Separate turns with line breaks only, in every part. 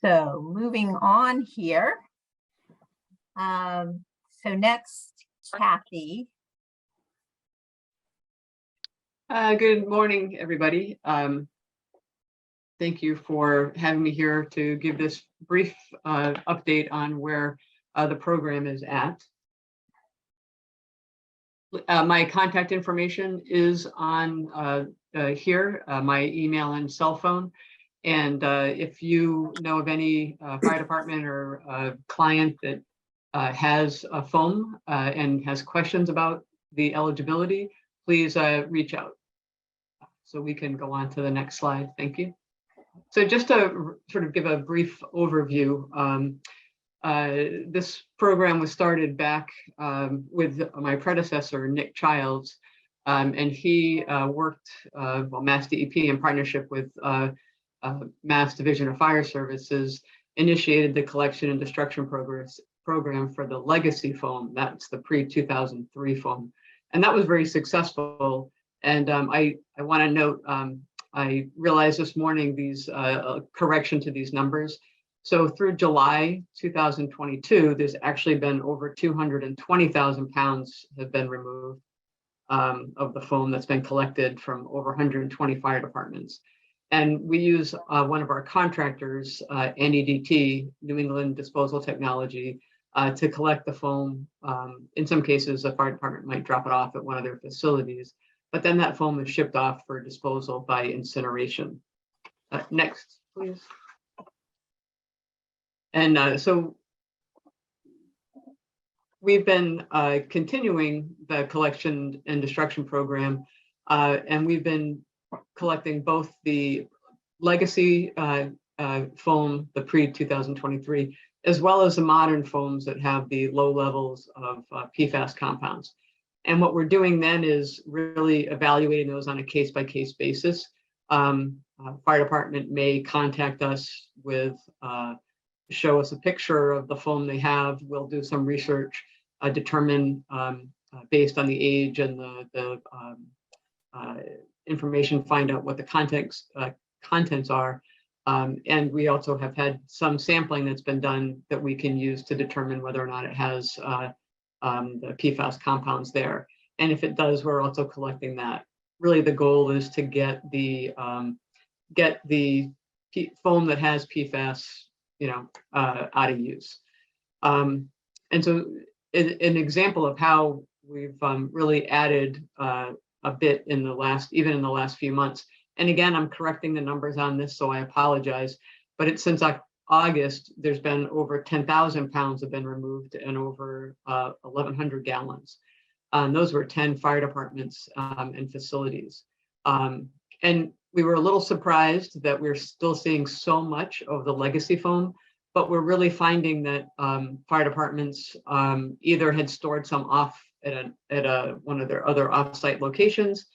So moving on here. So next, Cathy.
Good morning, everybody. Thank you for having me here to give this brief update on where the program is at. My contact information is on here, my email and cell phone. And if you know of any fire department or client that has a foam and has questions about the eligibility, please reach out. So we can go on to the next slide. Thank you. So just to sort of give a brief overview, this program was started back with my predecessor, Nick Childs, and he worked, MassDEP in partnership with Mass Division of Fire Services, initiated the collection and destruction program for the legacy foam. That's the pre-2003 foam. And that was very successful. And I want to note, I realized this morning these correction to these numbers. So through July 2022, there's actually been over 220,000 pounds have been removed of the foam that's been collected from over 120 fire departments. And we use one of our contractors, NEDT, New England Disposal Technology, to collect the foam. In some cases, the fire department might drop it off at one of their facilities, but then that foam is shipped off for disposal by incineration. Next, please. And so we've been continuing the collection and destruction program, and we've been collecting both the legacy foam, the pre-2023, as well as the modern foams that have the low levels of PFAS compounds. And what we're doing then is really evaluating those on a case-by-case basis. Fire department may contact us with, show us a picture of the foam they have. We'll do some research, determine based on the age and the information, find out what the contents are. And we also have had some sampling that's been done that we can use to determine whether or not it has the PFAS compounds there. And if it does, we're also collecting that. Really, the goal is to get the foam that has PFAS, out of use. And so an example of how we've really added a bit in the last few months. And again, I'm correcting the numbers on this, so I apologize. But it's since August, there's been over 10,000 pounds have been removed and over 1,100 gallons. Those were 10 fire departments and facilities. And we were a little surprised that we're still seeing so much of the legacy foam, but we're really finding that fire departments either had stored some off at one of their other offsite locations,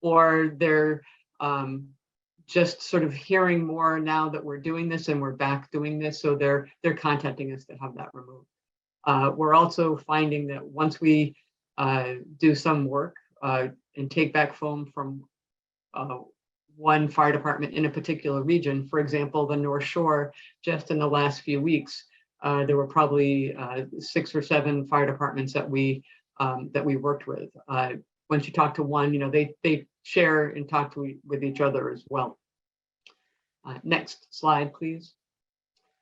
or they're just sort of hearing more now that we're doing this and we're back doing this, so they're contacting us to have that removed. We're also finding that once we do some work and take back foam from one fire department in a particular region, for example, the North Shore, just in the last few weeks, there were probably 6 or 7 fire departments that we worked with. Once you talk to one, they share and talk with each other as well. Next slide, please.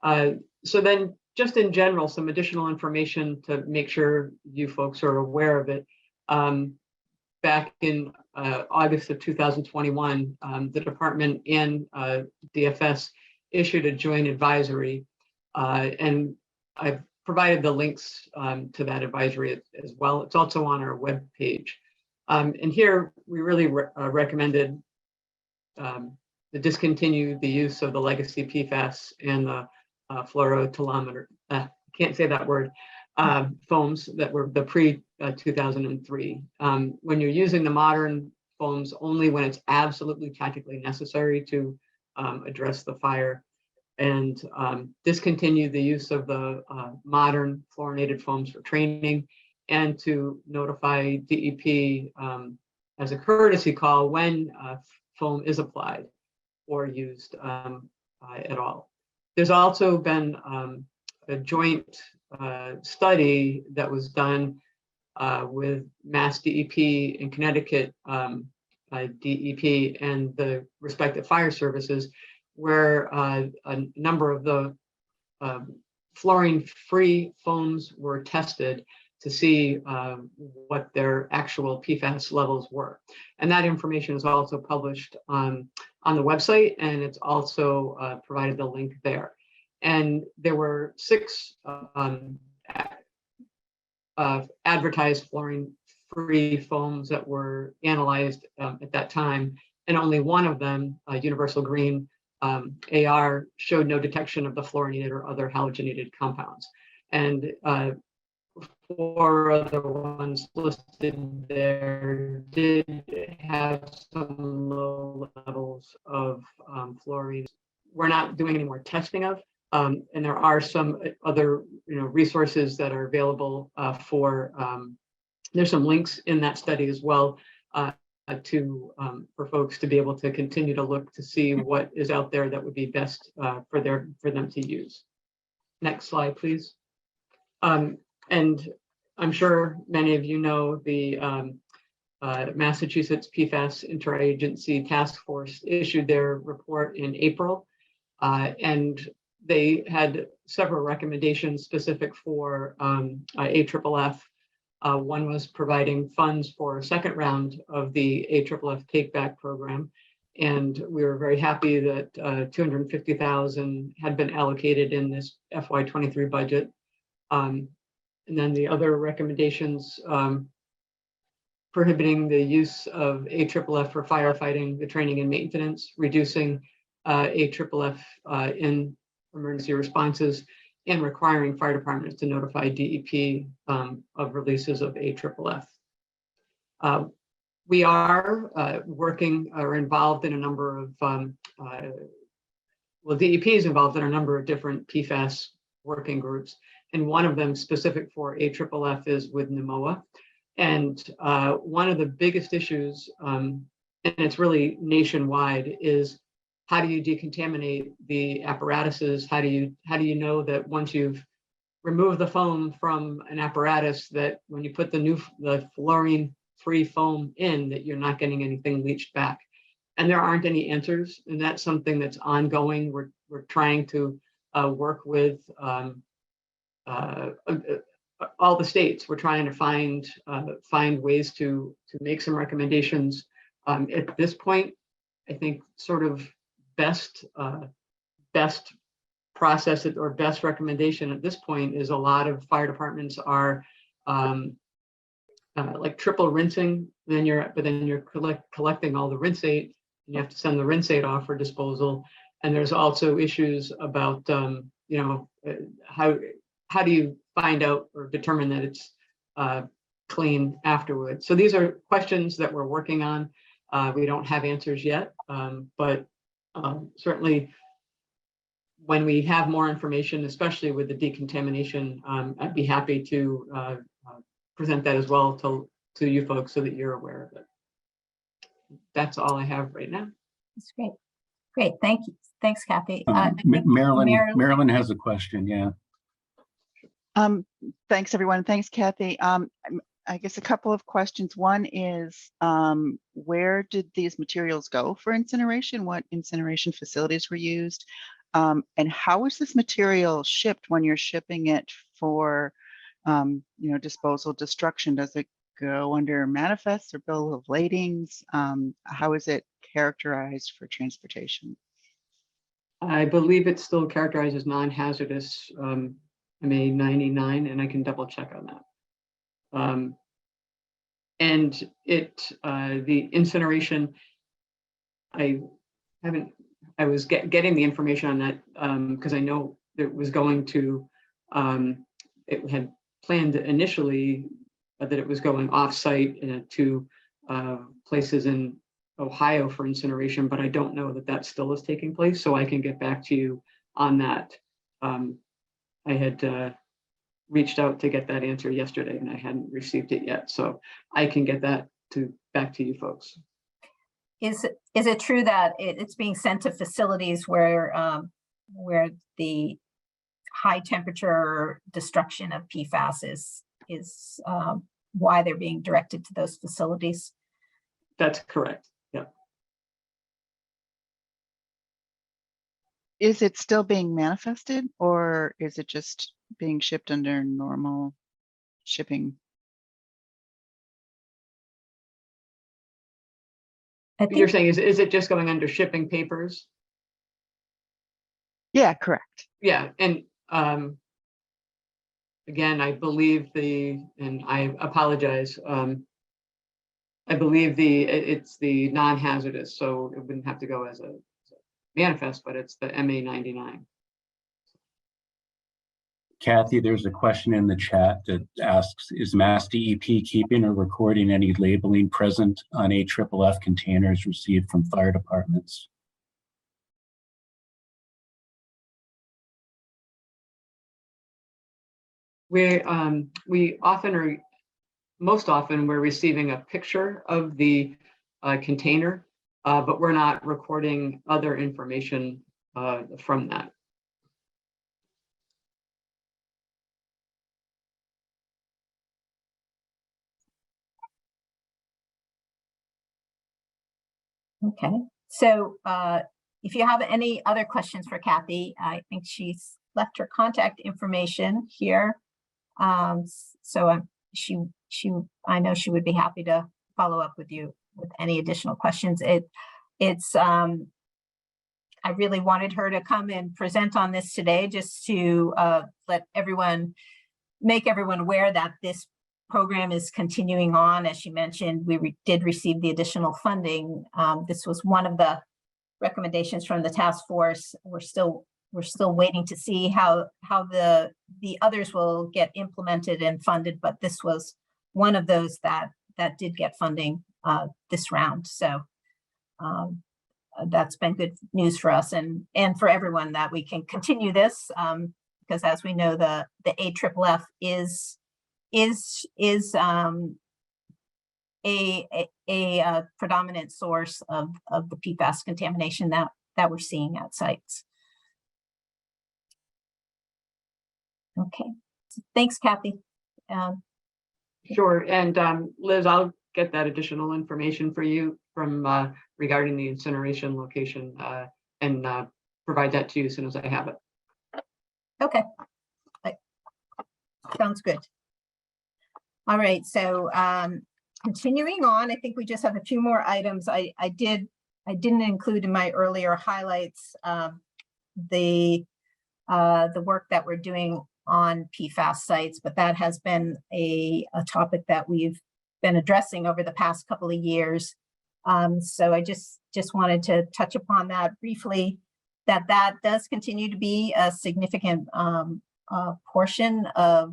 So then, just in general, some additional information to make sure you folks are aware of it. Back in August of 2021, the department and DFS issued a joint advisory, and I've provided the links to that advisory as well. It's also on our web page. And here we really recommended to discontinue the use of the legacy PFAS and the fluorotolometer, can't say that word, foams that were the pre-2003. When you're using the modern foams only when it's absolutely tactically necessary to address the fire, and discontinue the use of the modern fluorinated foams for training, and to notify DEP as a courtesy call when foam is applied or used at all. There's also been a joint study that was done with MassDEP and Connecticut DEP and the respective fire services, where a number of the fluorine-free foams were tested to see what their actual PFAS levels were. And that information is also published on the website, and it's also provided the link there. And there were 6 advertised fluorine-free foams that were analyzed at that time, and only one of them, Universal Green AR, showed no detection of the fluorinated or other halogenated compounds. And 4 other ones listed there did have some low levels of fluorine. We're not doing any more testing of, and there are some other resources that are available for. There's some links in that study as well for folks to be able to continue to look to see what is out there that would be best for them to use. Next slide, please. And I'm sure many of you know the Massachusetts PFAS Interagency Task Force issued their report in April, and they had several recommendations specific for AFFF. One was providing funds for a second round of the AFFF Take Back program, and we were very happy that $250,000 had been allocated in this FY23 budget. And then the other recommendations, prohibiting the use of AFFF for firefighting, the training and maintenance, reducing AFFF in emergency responses, and requiring fire departments to notify DEP of releases of AFFF. We are working or involved in a number of, DEP is involved in a number of different PFAS working groups. And one of them specific for AFFF is with NMOA. And one of the biggest issues, and it's really nationwide, is how do you decontaminate the apparatuses? How do you know that once you've removed the foam from an apparatus, that when you put the fluorine-free foam in, that you're not getting anything leached back? And there aren't any answers, and that's something that's ongoing. We're trying to work with all the states. We're trying to find ways to make some recommendations. At this point, I think sort of best process or best recommendation at this point is a lot of fire departments are like triple rinsing. Then you're collecting all the rinsate, and you have to send the rinsate off for disposal. And there's also issues about how do you find out or determine that it's clean afterwards? So these are questions that we're working on. We don't have answers yet, but certainly when we have more information, especially with the decontamination, I'd be happy to present that as well to you folks so that you're aware of it. That's all I have right now.
That's great. Great, thank you. Thanks, Cathy.
Marilyn has a question, yeah.
Thanks, everyone. Thanks, Cathy. I guess a couple of questions. One is, where did these materials go for incineration? What incineration facilities were used? And how is this material shipped when you're shipping it for, disposal, destruction? Does it go under manifests or bill of ladings? How is it characterized for transportation?
I believe it's still characterized as non-hazardous. MA 99, and I can double check on that. And the incineration, I was getting the information on that because I know it was going to, it had planned initially that it was going off-site to places in Ohio for incineration, but I don't know that still is taking place, so I can get back to you on that. I had reached out to get that answer yesterday, and I hadn't received it yet, so I can get that back to you folks.
Is it true that it's being sent to facilities where the high temperature destruction of PFAS is why they're being directed to those facilities.
That's correct. Yeah.
Is it still being manifested, or is it just being shipped under normal shipping?
I
You're
think
saying, is it just going under shipping papers?
Yeah, correct.
Yeah, and again, I believe and I apologize, I believe it's the non-hazardous, so it wouldn't have to go as a manifest, but it's the MA99.
Cathy, there's a question in the chat that asks, is MassDEP keeping or recording any labeling present on AFFF containers received from fire departments?
We often are, most often we're receiving a picture of the container, but we're not recording other information from that.
okay. So if you have any other questions for Cathy, I think she's left her contact information here. So I know she would be happy to follow up with you with any additional questions. I really wanted her to come and present on this today, just to make everyone aware that this program is continuing on. As she mentioned, we did receive the additional funding. This was one of the recommendations from the task force. We're still waiting to see how the others will get implemented and funded, but this was one of those that did get funding this round. So that's been good news for us and for everyone, that we can continue this, because as we know, the AFFF is a predominant source of the PFAS contamination that we're seeing at sites. Okay, thanks, Cathy.
Sure, and Liz, I'll get that additional information for you from regarding the incineration location and provide that to you as soon as I have it.
Okay, sounds good. All right, so continuing on, I think we just have a few more items. I didn't include in my earlier highlights the work that we're doing on PFAS sites, but that has been a topic that we've been addressing over the past couple of years. So I just wanted to touch upon that briefly, that does continue to be a significant portion of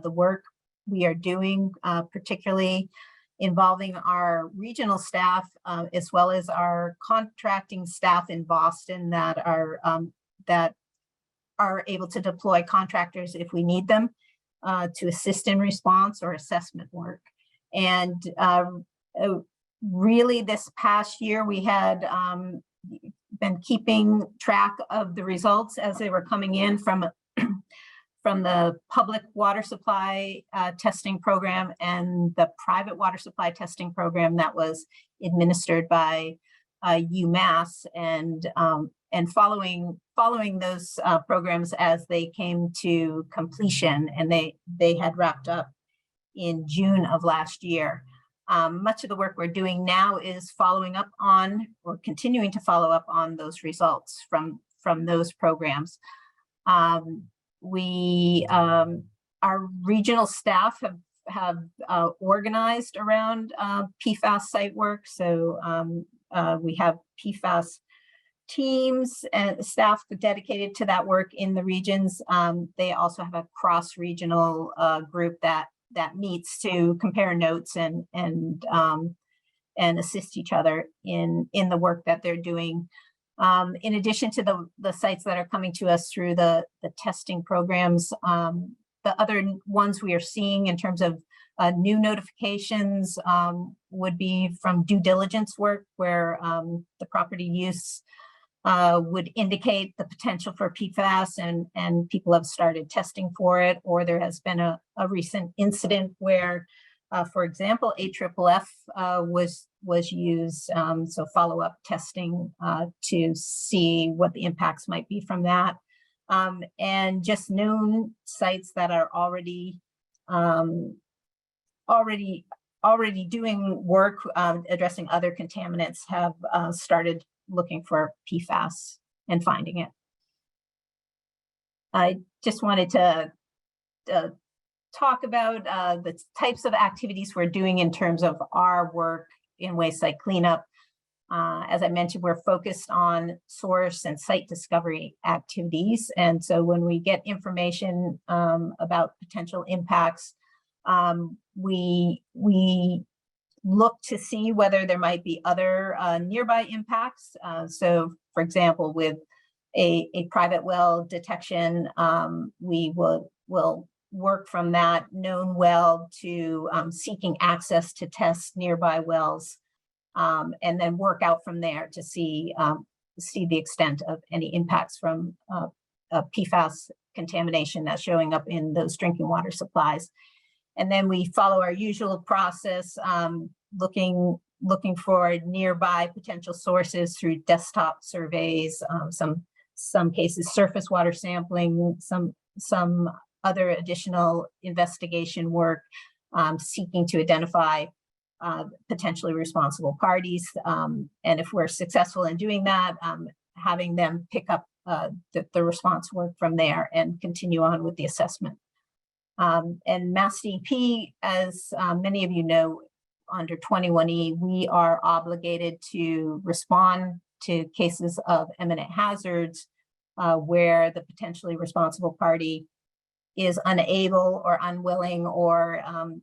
the work we are doing, particularly involving our regional staff, as well as our contracting staff in Boston that are able to deploy contractors if we need them to assist in response or assessment work. And really this past year, we had been keeping track of the results as they were coming in from the public water supply testing program and the private water supply testing program that was administered by UMass, and following those programs as they came to completion, and they had wrapped up in June of last year. Much of the work we're doing now is following up on, or continuing to follow up on, those results from those programs. Our regional staff have organized around PFAS site work. So we have PFAS teams and staff dedicated to that work in the regions. They also have a cross-regional group that meets to compare notes and assist each other in the work that they're doing. In addition to the sites that are coming to us through the testing programs, the other ones we are seeing in terms of new notifications would be from due diligence work, where the property use would indicate the potential for PFAS, and people have started testing for it, or there has been a recent incident where, for example, AFFF was used, so follow-up testing to see what the impacts might be from that. And just known sites that are already doing work addressing other contaminants have started looking for PFAS and finding it. I just wanted to talk about the types of activities we're doing in terms of our work in waste site cleanup. As I mentioned, we're focused on source and site discovery activities. And so when we get information about potential impacts, we look to see whether there might be other nearby impacts. So for example, with a private well detection, we will work from that known well to seeking access to test nearby wells, and then work out from there to see the extent of any impacts from PFAS contamination that's showing up in those drinking water supplies. And then we follow our usual process, looking for nearby potential sources through desktop surveys, some cases surface water sampling, some other additional investigation work, seeking to identify potentially responsible parties. And if we're successful in doing that, having them pick up the response work from there and continue on with the assessment. And MassDEP, as many of you know, under 21E, we are obligated to respond to cases of imminent hazards where the potentially responsible party is unable or unwilling, or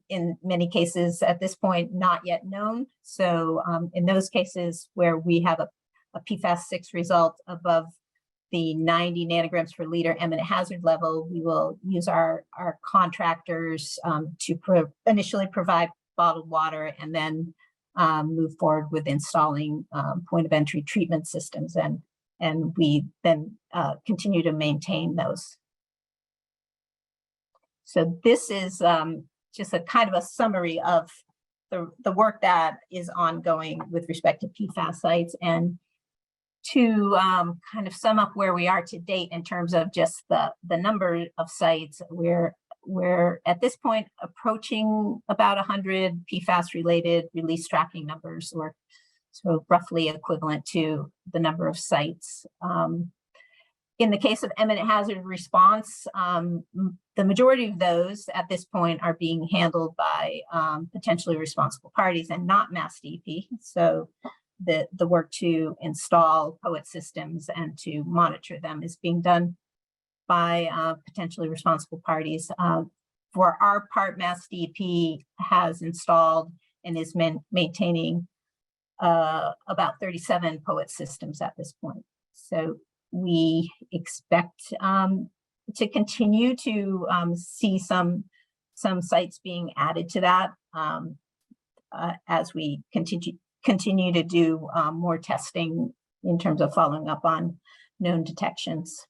in many cases at this point, not yet known. So in those cases where we have a PFAS 6 result above the 90 nanograms per liter imminent hazard level, we will use our contractors to initially provide bottled water, and then move forward with installing point of entry treatment systems, and we then continue to maintain those. So this is just a kind of a summary of the work that is ongoing with respect to PFAS sites, and to kind of sum up where we are to date in terms of just the number of sites. We're at this point approaching about 100 PFAS related release tracking numbers, or so roughly equivalent to the number of sites. In the case of imminent hazard response, the majority of those at this point are being handled by potentially responsible parties and not MassDEP. So the work to install POET systems and to monitor them is being done by potentially responsible parties. For our part, MassDEP has installed and is maintaining about 37 POET systems at this point. So we expect to continue to see some sites being added to that as we continue to do more testing in terms of following up on known detections.